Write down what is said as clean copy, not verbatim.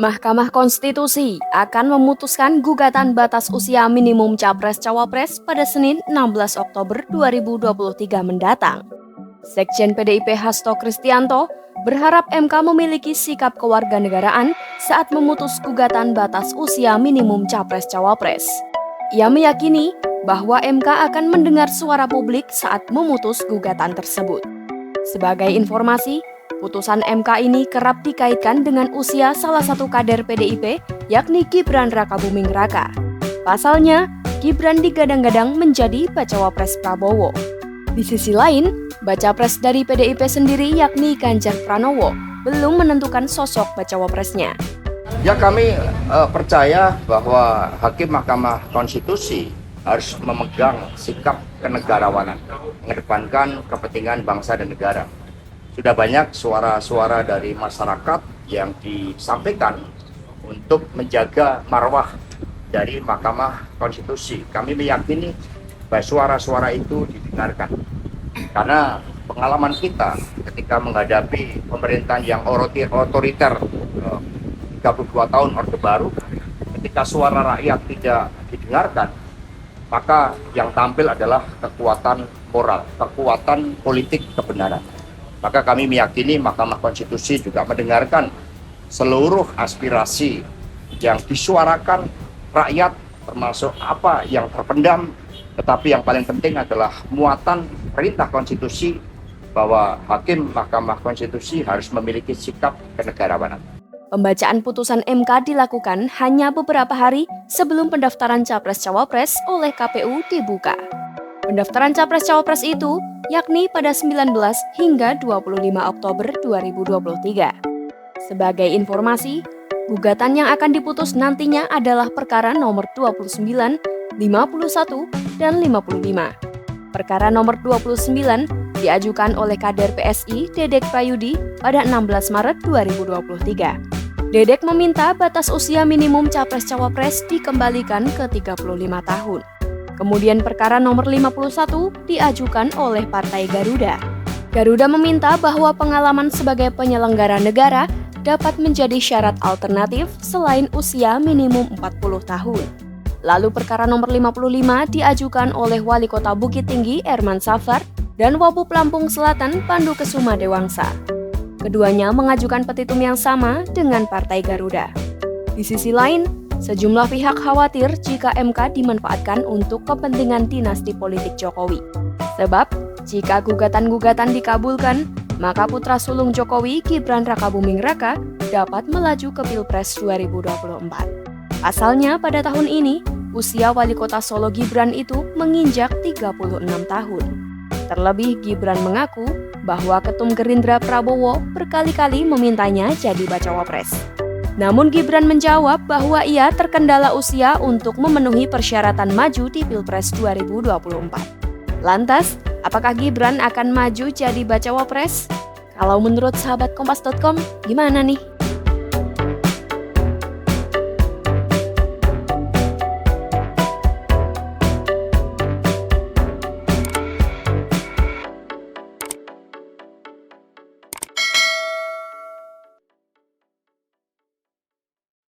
Mahkamah Konstitusi akan memutuskan gugatan batas usia minimum Capres-Cawapres pada Senin 16 Oktober 2023 mendatang. Sekjen PDIP Hasto Kristianto berharap MK memiliki sikap kewarganegaraan saat memutus gugatan batas usia minimum Capres-Cawapres. Ia meyakini bahwa MK akan mendengar suara publik saat memutus gugatan tersebut. Sebagai informasi, putusan MK ini kerap dikaitkan dengan usia salah satu kader PDIP, yakni Gibran Rakabuming Raka. Pasalnya, Gibran digadang-gadang menjadi bacawa pres Prabowo. Di sisi lain, baca pres dari PDIP sendiri, yakni Ganjar Pranowo, belum menentukan sosok bacawa presnya. Ya, kami percaya bahwa Hakim Mahkamah Konstitusi harus memegang sikap kenegarawanan, mengedepankan kepentingan bangsa dan negara. Sudah banyak suara-suara dari masyarakat yang disampaikan untuk menjaga marwah dari Mahkamah Konstitusi. Kami meyakini bahwa suara-suara itu didengarkan. Karena pengalaman kita ketika menghadapi pemerintahan yang otoriter 32 tahun Orde Baru, ketika suara rakyat tidak didengarkan, maka yang tampil adalah kekuatan moral, kekuatan politik kebenaran. Maka kami meyakini Mahkamah Konstitusi juga mendengarkan seluruh aspirasi yang disuarakan rakyat, termasuk apa yang terpendam, tetapi yang paling penting adalah muatan perintah konstitusi bahwa Hakim Mahkamah Konstitusi harus memiliki sikap kenegarawanan. Pembacaan putusan MK dilakukan hanya beberapa hari sebelum pendaftaran Capres-Cawapres oleh KPU dibuka. Pendaftaran Capres-Cawapres itu yakni pada 19 hingga 25 Oktober 2023. Sebagai informasi, gugatan yang akan diputus nantinya adalah perkara nomor 29, 51, dan 55. Perkara nomor 29 diajukan oleh kader PSI Dedek Prayudi pada 16 Maret 2023. Dedek meminta batas usia minimum Capres-Cawapres dikembalikan ke 35 tahun. Kemudian perkara nomor 51 diajukan oleh Partai Garuda. Garuda meminta bahwa pengalaman sebagai penyelenggara negara dapat menjadi syarat alternatif selain usia minimum 40 tahun. Lalu perkara nomor 55 diajukan oleh Wali Kota Bukit Tinggi Herman Safar dan Wapub Lampung Selatan Pandu Kesuma Dewangsa. Keduanya mengajukan petitum yang sama dengan Partai Garuda. Di sisi lain, sejumlah pihak khawatir jika MK dimanfaatkan untuk kepentingan dinasti politik Jokowi. Sebab, jika gugatan-gugatan dikabulkan, maka putra sulung Jokowi Gibran Rakabuming Raka dapat melaju ke Pilpres 2024. Pasalnya pada tahun ini, usia Wali Kota Solo Gibran itu menginjak 36 tahun. Terlebih Gibran mengaku bahwa Ketum Gerindra Prabowo berkali-kali memintanya jadi bacawa pres. Namun Gibran menjawab bahwa ia terkendala usia untuk memenuhi persyaratan maju di Pilpres 2024. Lantas, apakah Gibran akan maju jadi bacawa pres? Kalau menurut sahabat Kompas.com, gimana nih?